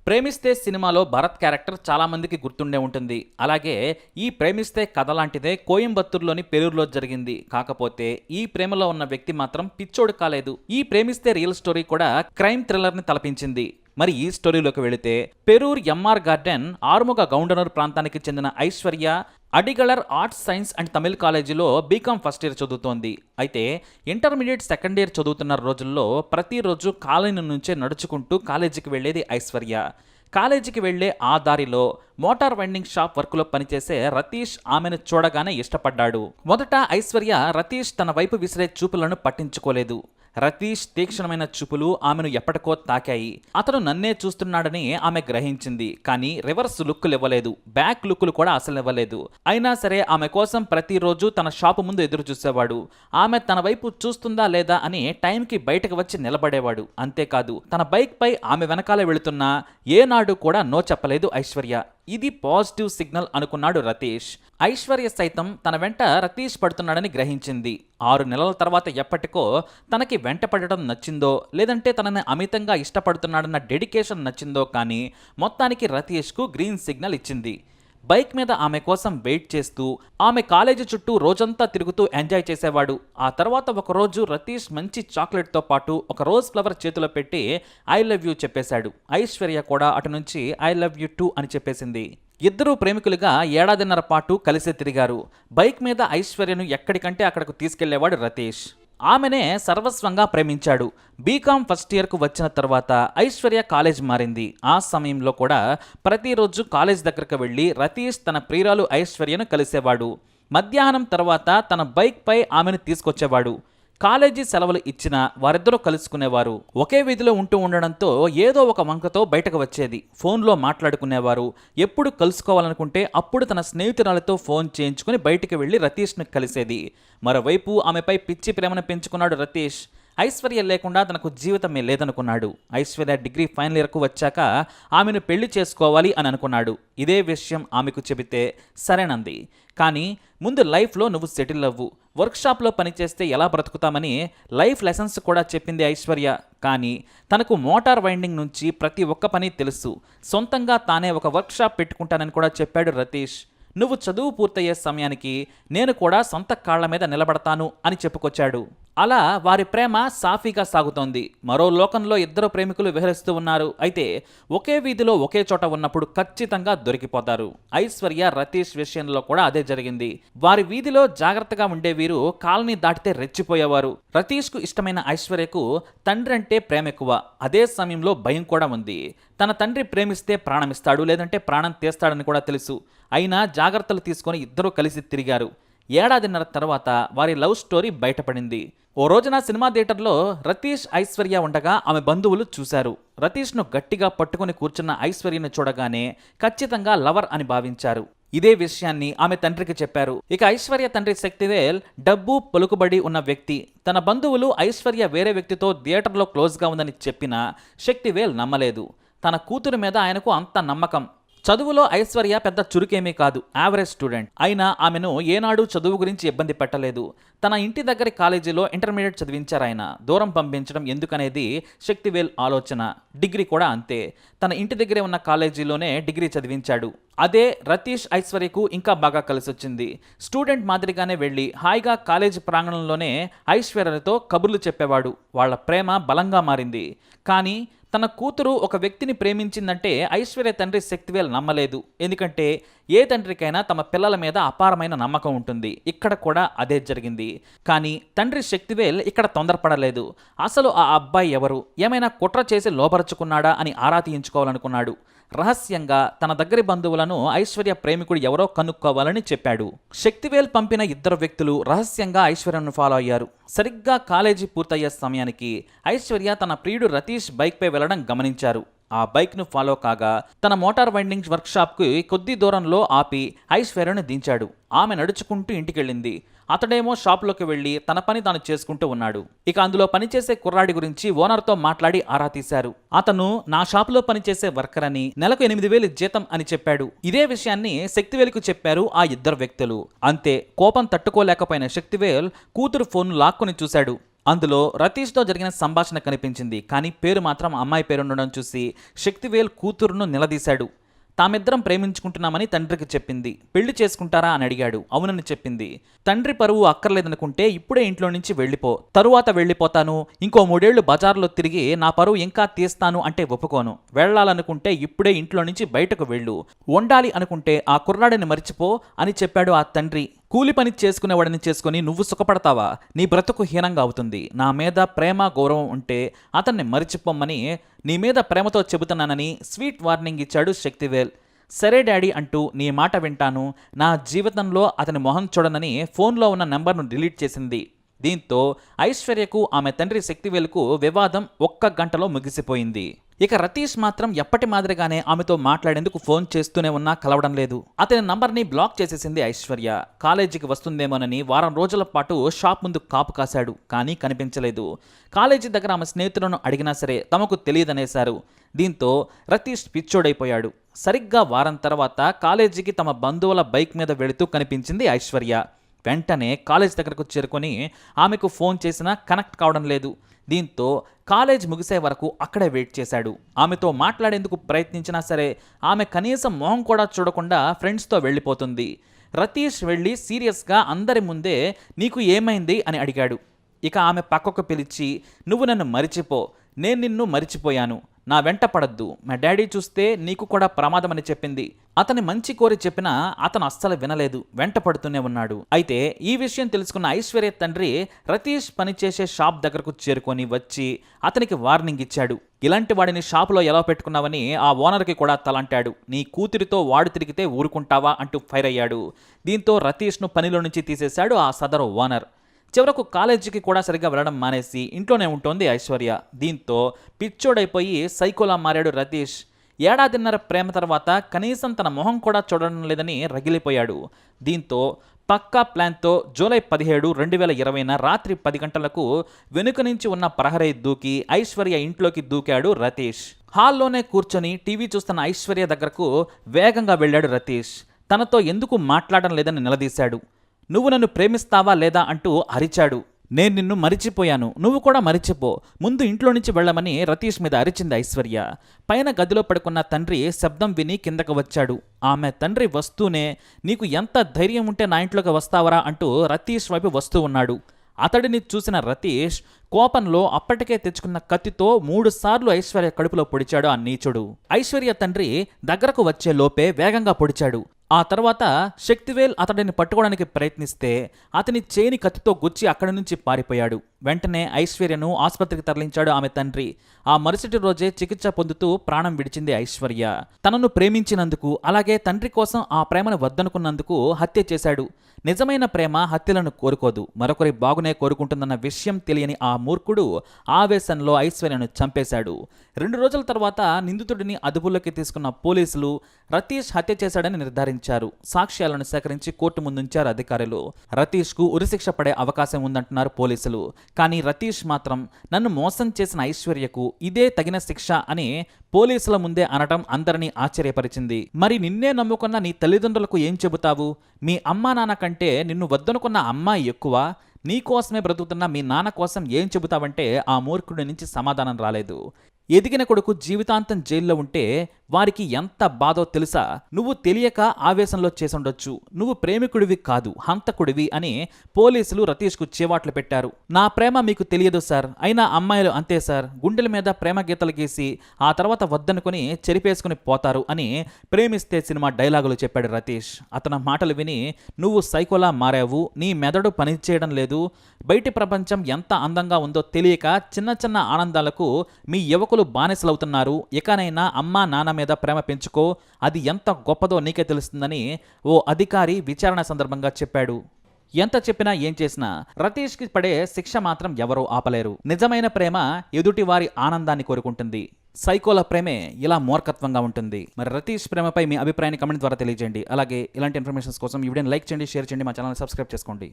ప్రేమిస్తే సినిమాలో భరత్ క్యారెక్టర్ చాలా మందికి గుర్తుండే ఉంటుంది. అలాగే ఈ ప్రేమిస్తే కథ లాంటిదే కోయంబత్తూరులోని పెరూరులో జరిగింది. కాకపోతే ఈ ప్రేమలో ఉన్న వ్యక్తి మాత్రం పిచ్చోడు కాలేదు. ఈ ప్రేమిస్తే రియల్ స్టోరీ కూడా క్రైమ్ థ్రిల్లర్ ని తలపించింది. మరి ఈ స్టోరీలోకి వెళితే పెరూర్ ఎంఆర్ గార్డెన్ ఆరుముగ గౌండనూర్ ప్రాంతానికి చెందిన Aishwarya Adigalar arts science and Tamil కాలేజీలో బీకామ్ ఫస్ట్ ఇయర్ చదువుతోంది. అయితే ఇంటర్మీడియట్ సెకండ్ ఇయర్ చదువుతున్న రోజుల్లో ప్రతిరోజు కాలనీ నుంచే నడుచుకుంటూ కాలేజీకి వెళ్లేది ఐశ్వర్య. కాలేజీకి వెళ్లే ఆ దారిలో మోటార్ వైండింగ్ షాప్ వర్క్లో పనిచేసే రతీష్ ఆమెను చూడగానే ఇష్టపడ్డాడు. మొదట ఐశ్వర్య రతీష్ తన వైపు విసిరే చూపులను పట్టించుకోలేదు. రతీష్ తీక్షణమైన చూపులు ఆమెను ఎప్పటికో తాకాయి. అతను నన్నే చూస్తున్నాడని ఆమె గ్రహించింది. కానీ రివర్స్ లుక్కులు ఇవ్వలేదు, బ్యాక్ లుక్కులు కూడా అసలు ఇవ్వలేదు. అయినా సరే ఆమె కోసం ప్రతిరోజు తన షాపు ముందు ఎదురు చూసేవాడు. ఆమె తన వైపు చూస్తుందా లేదా అని టైంకి బయటకు వచ్చి నిలబడేవాడు. అంతేకాదు తన బైక్ పై ఆమె వెనకాల వెళుతున్నా ఏనాడు కూడా నో చెప్పలేదు ఐశ్వర్య. ఇది పాజిటివ్ సిగ్నల్ అనుకున్నాడు రతీష్. ఐశ్వర్య సైతం తన వెంట రతీష్ పడుతున్నాడని గ్రహించింది. 6 నెలల తర్వాత ఎప్పటికో తనకి వెంట పడటం నచ్చిందో లేదంటే తనని అమితంగా ఇష్టపడుతున్నాడన్న డెడికేషన్ నచ్చిందో కానీ మొత్తానికి రతీష్కు గ్రీన్ సిగ్నల్ ఇచ్చింది. బైక్ మీద ఆమె కోసం వెయిట్ చేస్తూ ఆమె కాలేజీ చుట్టూ రోజంతా తిరుగుతూ ఎంజాయ్ చేసేవాడు. ఆ తర్వాత ఒకరోజు రతీష్ మంచి చాక్లెట్తో పాటు ఒక రోజ్ ఫ్లవర్ చేతిలో పెట్టి ఐ లవ్ యూ చెప్పేశాడు. ఐశ్వర్య కూడా అటు నుంచి ఐ లవ్ యూ టూ అని చెప్పేసింది. ఇద్దరూ ప్రేమికులుగా 1.5 ఏళ్ల పాటు కలిసే తిరిగారు. బైక్ మీద ఐశ్వర్యను ఎక్కడికంటే అక్కడకు తీసుకెళ్లేవాడు రతీష్. ఆమెనే సర్వస్వంగా ప్రేమించాడు. బీకామ్ ఫస్ట్ ఇయర్కు వచ్చిన తర్వాత ఐశ్వర్య కాలేజ్ మారింది. ఆ సమయంలో కూడా ప్రతిరోజు కాలేజ్ దగ్గరకు వెళ్ళి రతీష్ తన ప్రియురాలు ఐశ్వర్యను కలిసేవాడు. మధ్యాహ్నం తర్వాత తన బైక్ పై ఆమెను తీసుకొచ్చేవాడు. కాలేజీ సెలవులు ఇచ్చినా వారిద్దరూ కలుసుకునేవారు. ఒకే వీధిలో ఉంటూ ఉండడంతో ఏదో ఒక వంకతో బయటకు వచ్చేది. ఫోన్లో మాట్లాడుకునేవారు. ఎప్పుడు కలుసుకోవాలనుకుంటే అప్పుడు తన స్నేహితురాలతో ఫోన్ చేయించుకుని బయటికి వెళ్లి రతీష్ను కలిసేది. మరోవైపు ఆమెపై పిచ్చి ప్రేమను పెంచుకున్నాడు రతీష్. ఐశ్వర్య లేకుండా తనకు జీవితమే లేదనుకున్నాడు. ఐశ్వర్య డిగ్రీ ఫైనల్ ఇయర్కు వచ్చాక ఆమెను పెళ్లి చేసుకోవాలి అని అనుకున్నాడు. ఇదే విషయం ఆమెకు చెబితే సరేనంది. కానీ ముందు లైఫ్లో నువ్వు సెటిల్ అవ్వు, వర్క్షాప్లో పనిచేస్తే ఎలా బ్రతుకుతామని లైఫ్ లెసన్స్ కూడా చెప్పింది ఐశ్వర్య. కానీ తనకు మోటార్ వైండింగ్ నుంచి ప్రతి ఒక్క పని తెలుసు. సొంతంగా తానే ఒక వర్క్షాప్ పెట్టుకుంటానని కూడా చెప్పాడు రతీష్. నువ్వు చదువు పూర్తయ్యే సమయానికి నేను కూడా సొంత కాళ్ల మీద నిలబడతాను అని చెప్పుకొచ్చాడు. అలా వారి ప్రేమ సాఫీగా సాగుతోంది. మరో లోకంలో ఇద్దరు ప్రేమికులు విహరిస్తూ ఉన్నారు. అయితే ఒకే వీధిలో ఒకే చోట ఉన్నప్పుడు ఖచ్చితంగా దొరికిపోతారు. ఐశ్వర్య రతీష్ విషయంలో కూడా అదే జరిగింది. వారి వీధిలో జాగ్రత్తగా ఉండే వీరు కాలనీ దాటితే రెచ్చిపోయేవారు. రతీష్కు ఇష్టమైన ఐశ్వర్యకు తండ్రి అంటే ప్రేమ ఎక్కువ. అదే సమయంలో భయం కూడా ఉంది. తన తండ్రి ప్రేమిస్తే ప్రాణమిస్తాడు, లేదంటే ప్రాణం తీస్తాడని కూడా తెలుసు. అయినా జాగ్రత్తలు తీసుకొని ఇద్దరూ కలిసి తిరిగారు. 1.5 ఏళ్ల తర్వాత వారి లవ్ స్టోరీ బయటపడింది. ఓ రోజున సినిమా థియేటర్లో రతీష్ ఐశ్వర్య ఉండగా ఆమె బంధువులు చూశారు. రతీష్ను గట్టిగా పట్టుకుని కూర్చున్న ఐశ్వర్యను చూడగానే ఖచ్చితంగా లవర్ అని భావించారు. ఇదే విషయాన్ని ఆమె తండ్రికి చెప్పారు. ఇక ఐశ్వర్య తండ్రి శక్తివేల్ డబ్బు పలుకుబడి ఉన్న వ్యక్తి. తన బంధువులు ఐశ్వర్య వేరే వ్యక్తితో థియేటర్లో క్లోజ్గా ఉందని చెప్పినా శక్తివేల్ నమ్మలేదు. తన కూతురు మీద ఆయనకు అంత నమ్మకం. చదువులో ఐశ్వర్య పెద్ద చురుకేమీ కాదు, యావరేజ్ స్టూడెంట్. అయినా ఆమెను ఏనాడు చదువు గురించి ఇబ్బంది పెట్టలేదు. తన ఇంటి దగ్గరి కాలేజీలో ఇంటర్మీడియట్ చదివించారాయన. దూరం పంపించడం ఎందుకనేది శక్తివేల్ ఆలోచన. డిగ్రీ కూడా అంతే. తన ఇంటి దగ్గరే ఉన్న కాలేజీలోనే డిగ్రీ చదివించాడు. అదే రతీష్ ఐశ్వర్యకు ఇంకా బాగా కలిసొచ్చింది. స్టూడెంట్ మాదిరిగానే వెళ్ళి హాయిగా కాలేజీ ప్రాంగణంలోనే ఐశ్వర్యతో కబుర్లు చెప్పేవాడు. వాళ్ళ ప్రేమ బలంగా మారింది. కానీ తన కూతురు ఒక వ్యక్తిని ప్రేమించిందంటే ఐశ్వర్య తండ్రి శక్తివేల్ నమ్మలేదు. ఎందుకంటే ఏ తండ్రికైనా తమ పిల్లల మీద అపారమైన నమ్మకం ఉంటుంది. ఇక్కడ కూడా అదే జరిగింది. కానీ తండ్రి శక్తివేల్ ఇక్కడ తొందరపడలేదు. అసలు ఆ అబ్బాయి ఎవరు, ఏమైనా కుట్ర చేసి లోపరుచుకున్నాడా అని ఆరా తీయించుకోవాలనుకున్నాడు. రహస్యంగా తన దగ్గరి బంధువులను ఐశ్వర్య ప్రేమికుడు ఎవరో కనుక్కోవాలని చెప్పాడు. శక్తివేల్ పంపిన 2 వ్యక్తులు రహస్యంగా ఐశ్వర్యను ఫాలో అయ్యారు. సరిగ్గా కాలేజీ పూర్తయ్యే సమయానికి ఐశ్వర్య తన ప్రియుడు రతీష్ బైక్పై వెళ్లడం గమనించారు. ఆ బైక్ను ఫాలో కాగా తన మోటార్ వైండింగ్ వర్క్షాప్కి కొద్ది దూరంలో ఆపి ఐశ్వర్యను దించాడు. ఆమె నడుచుకుంటూ ఇంటికెళ్ళింది. అతడేమో షాప్లోకి వెళ్లి తన పని తాను చేసుకుంటూ ఉన్నాడు. ఇక అందులో పనిచేసే కుర్రాడి గురించి ఓనర్తో మాట్లాడి ఆరా తీశారు. అతను నా షాపులో పనిచేసే వర్కర్ అని, నెలకు 8,000 జీతం అని చెప్పాడు. ఇదే విషయాన్ని శక్తివేల్కు చెప్పారు ఆ 2 వ్యక్తులు. అంతే, కోపం తట్టుకోలేకపోయిన శక్తివేల్ కూతురు ఫోన్ లాక్కుని చూశాడు. అందులో రతీష్తో జరిగిన సంభాషణ కనిపించింది. కానీ పేరు మాత్రం అమ్మాయి పేరుండడం చూసి శక్తివేల్ కూతురును నిలదీశాడు. తామిద్దరం ప్రేమించుకుంటున్నామని తండ్రికి చెప్పింది. పెళ్లి చేసుకుంటారా అని అడిగాడు. అవునని చెప్పింది. తండ్రి పరువు అక్కర్లేదనుకుంటే ఇప్పుడే ఇంట్లో నుంచి వెళ్ళిపో, తరువాత వెళ్ళిపోతాను, ఇంకో 3 ఏళ్లు బజార్లో తిరిగి నా పరువు ఇంకా తీస్తాను అంటే ఒప్పుకోను. వెళ్లాలనుకుంటే ఇప్పుడే ఇంట్లో నుంచి బయటకు వెళ్ళు, వండాలి అనుకుంటే ఆ కుర్రాడిని మరిచిపో అని చెప్పాడు ఆ తండ్రి. కూలి పని చేసుకునేవాడిని చేసుకుని నువ్వు సుఖపడతావా? నీ బ్రతుకు హీనంగా అవుతుంది. నా మీద ప్రేమ గౌరవం ఉంటే అతన్ని మరిచిపోమ్మని నీ మీద ప్రేమతో చెబుతున్నానని స్వీట్ వార్నింగ్ ఇచ్చాడు శక్తివేల్. సరే డాడీ అంటూ నీ మాట వింటాను, నా జీవితంలో అతని మొహం చూడనని ఫోన్లో ఉన్న నెంబర్ను డిలీట్ చేసింది. దీంతో ఐశ్వర్యకు ఆమె తండ్రి శక్తివేల్కు వివాదం 1 గంటలో ముగిసిపోయింది. ఇక రతీష్ మాత్రం ఎప్పటి మాదిరిగానే ఆమెతో మాట్లాడేందుకు ఫోన్ చేస్తూనే ఉన్నా కలవడం లేదు. అతని నంబర్ని బ్లాక్ చేసేసింది ఐశ్వర్య. కాలేజీకి వస్తుందేమోనని వారం రోజుల పాటు షాప్ ముందు కాపు కాశాడు, కానీ కనిపించలేదు. కాలేజీ దగ్గర ఆమె స్నేహితులను అడిగినా సరే తమకు తెలియదనేశారు. దీంతో రతీష్ పిచ్చోడైపోయాడు. సరిగ్గా వారం తర్వాత కాలేజీకి తమ బంధువుల బైక్ మీద వెళుతూ కనిపించింది ఐశ్వర్య. వెంటనే కాలేజ్ దగ్గరకు చేరుకొని ఆమెకు ఫోన్ చేసినా కనెక్ట్ కావడం లేదు. దీంతో కాలేజ్ ముగిసే వరకు అక్కడే వెయిట్ చేశాడు. ఆమెతో మాట్లాడేందుకు ప్రయత్నించినా సరే ఆమె కనీసం మొహం కూడా చూడకుండా ఫ్రెండ్స్తో వెళ్ళిపోతుంది. రతీష్ వెళ్ళి సీరియస్గా అందరి ముందే నీకు ఏమైంది అని అడిగాడు. ఇక ఆమె పక్కకు పిలిచి నువ్వు నన్ను మరిచిపో, నేను నిన్ను మరిచిపోయాను, నా వెంట పడద్దు, మా డాడీ చూస్తే నీకు కూడా ప్రమాదమని చెప్పింది. అతని మంచి కోరి చెప్పినా అతను అస్సలు వినలేదు, వెంట పడుతూనే ఉన్నాడు. అయితే ఈ విషయం తెలుసుకున్న ఐశ్వర్య తండ్రి రతీష్ పనిచేసే షాప్ దగ్గరకు చేరుకొని వచ్చి అతనికి వార్నింగ్ ఇచ్చాడు. ఇలాంటి వాడిని షాపులో ఎలా పెట్టుకున్నావని ఆ ఓనర్కి కూడా తలంటాడు. నీ కూతురితో వాడు తిరిగితే ఊరుకుంటావా అంటూ ఫైర్ అయ్యాడు. దీంతో రతీష్ను పనిలో నుంచి తీసేశాడు ఆ సదరు ఓనర్. చివరకు కాలేజీకి కూడా సరిగ్గా వెళ్ళడం మానేసి ఇంట్లోనే ఉంటోంది ఐశ్వర్య. దీంతో పిచ్చోడైపోయి సైకోలా మారాడు రతీష్. 1.5 ఏళ్ల ప్రేమ తర్వాత కనీసం తన మొహం కూడా చూడడం లేదని రగిలిపోయాడు. దీంతో పక్కా ప్లాన్తో జూలై 17, 2020 రాత్రి 10 గంటలకు వెనుక నుంచి ఉన్న ప్రహరీ దూకి ఐశ్వర్య ఇంట్లోకి దూకాడు రతీష్. హాల్లోనే కూర్చొని టీవీ చూస్తున్న ఐశ్వర్య దగ్గరకు వేగంగా వెళ్ళాడు రతీష్. తనతో ఎందుకు మాట్లాడడం లేదని నిలదీశాడు. నువ్వు నన్ను ప్రేమిస్తావా లేదా అంటూ అరిచాడు. నేను నిన్ను మరిచిపోయాను, నువ్వు కూడా మరిచిపో, ముందు ఇంట్లో నుంచి వెళ్ళమని రతీష్ మీద అరిచింది ఐశ్వర్య. పైన గదిలో పడుకున్న తండ్రి శబ్దం విని కిందకు వచ్చాడు. ఆమె తండ్రి వస్తూనే నీకు ఎంత ధైర్యం ఉంటే నా ఇంట్లోకి వస్తావరా అంటూ రతీష్ వైపు వస్తూ ఉన్నాడు. అతడిని చూసిన రతీష్ కోపంలో అప్పటికే తెచ్చుకున్న కత్తితో 3 సార్లు ఐశ్వర్య కడుపులో పొడిచాడు ఆ నీచుడు. ఐశ్వర్య తండ్రి దగ్గరకు వచ్చే లోపే వేగంగా పొడిచాడు. ఆ తర్వాత శక్తివేల్ అతడిని పట్టుకోవడానికి ప్రయత్నిస్తే అతని చేని కత్తితో గుచ్చి అక్కడి నుంచి పారిపోయాడు. వెంటనే ఐశ్వర్యను ఆసుపత్రికి తరలించాడు ఆమె తండ్రి. ఆ మరుసటి రోజే చికిత్స పొందుతూ ప్రాణం విడిచింది ఐశ్వర్య. తనను ప్రేమించినందుకు, అలాగే తండ్రి కోసం ఆ ప్రేమను వద్దనుకున్నందుకు హత్య చేశాడు. నిజమైన ప్రేమ హత్యలను కోరుకోదు, మరొకరి బాగునే కోరుకుంటుందన్న విషయం తెలియని ఆ మూర్ఖుడు ఆవేశంలో ఐశ్వర్యను చంపేశాడు. 2 రోజుల తర్వాత నిందితుడిని అదుపులోకి తీసుకున్న పోలీసులు రతీష్ హత్య చేశాడని నిర్ధారించారు. సాక్ష్యాలను సేకరించి కోర్టు ముందుంచారు అధికారులు. రతీష్కు ఉరిశిక్ష పడే అవకాశం ఉందంటున్నారు పోలీసులు. కానీ రతీష్ మాత్రం నన్ను మోసం చేసిన ఐశ్వర్యకు ఇదే తగిన శిక్ష అని పోలీసుల ముందే అనటం అందరినీ ఆశ్చర్యపరిచింది. మరి నిన్నే నమ్ముకున్న నీ తల్లిదండ్రులకు ఏం చెబుతావు? మీ అమ్మా నాన్న కంటే నిన్ను వద్దనుకున్న అమ్మాయి ఎక్కువ, నీకోసమే బ్రతుకుతున్న మీ నాన్న కోసం ఏం చెబుతావంటే ఆ మూర్ఖుడి నుంచి సమాధానం రాలేదు. ఎదిగిన కొడుకు జీవితాంతం జైల్లో ఉంటే వారికి ఎంత బాధో తెలుసా? నువ్వు తెలియక ఆవేశంలో చేసుండొచ్చు, నువ్వు ప్రేమికుడివి కాదు హంతకుడివి అని పోలీసులు రతీష్కు చేవాట్లు పెట్టారు. నా ప్రేమ మీకు తెలియదు సార్, అయినా అమ్మాయిలు అంతే సార్, గుండెల మీద ప్రేమ గీతలు గీసి ఆ తర్వాత వద్దనుకుని చెరిపేసుకుని పోతారు అని ప్రేమిస్తే సినిమా డైలాగులు చెప్పాడు రతీష్. అతని మాటలు విని నువ్వు సైకోలా మారావు, నీ మెదడు పనిచేయడం లేదు, బయటి ప్రపంచం ఎంత అందంగా ఉందో తెలియక చిన్న చిన్న ఆనందాలకు మీ యువకులు బానిసలవుతున్నారు, ఇకనైనా అమ్మా నాన్న మీద ప్రేమ పెంచుకో, అది ఎంత గొప్పదో నీకే తెలుస్తుందని ఓ అధికారి విచారణ సందర్భంగా చెప్పాడు. ఎంత చెప్పినా ఏం చేసినా రతీష్కి పడే శిక్ష మాత్రం ఎవరూ ఆపలేరు. నిజమైన ప్రేమ ఎదుటివారి ఆనందాన్ని కోరుకుంటుంది, సైకోల ప్రేమే ఇలా మూర్ఖత్వంగా ఉంటుంది. మరి రతీష్ ప్రేమపై మీ అభిప్రాయాన్ని కమెంట్ ద్వారా తెలియజేయండి. అలాగే ఇలాంటి ఇన్ఫర్మేషన్స్ కోసం ఈ వీడియోని లైక్ చేయండి, షేర్ చేయండి, మా ఛానల్ని సబ్స్క్రైబ్ చేసుకోండి.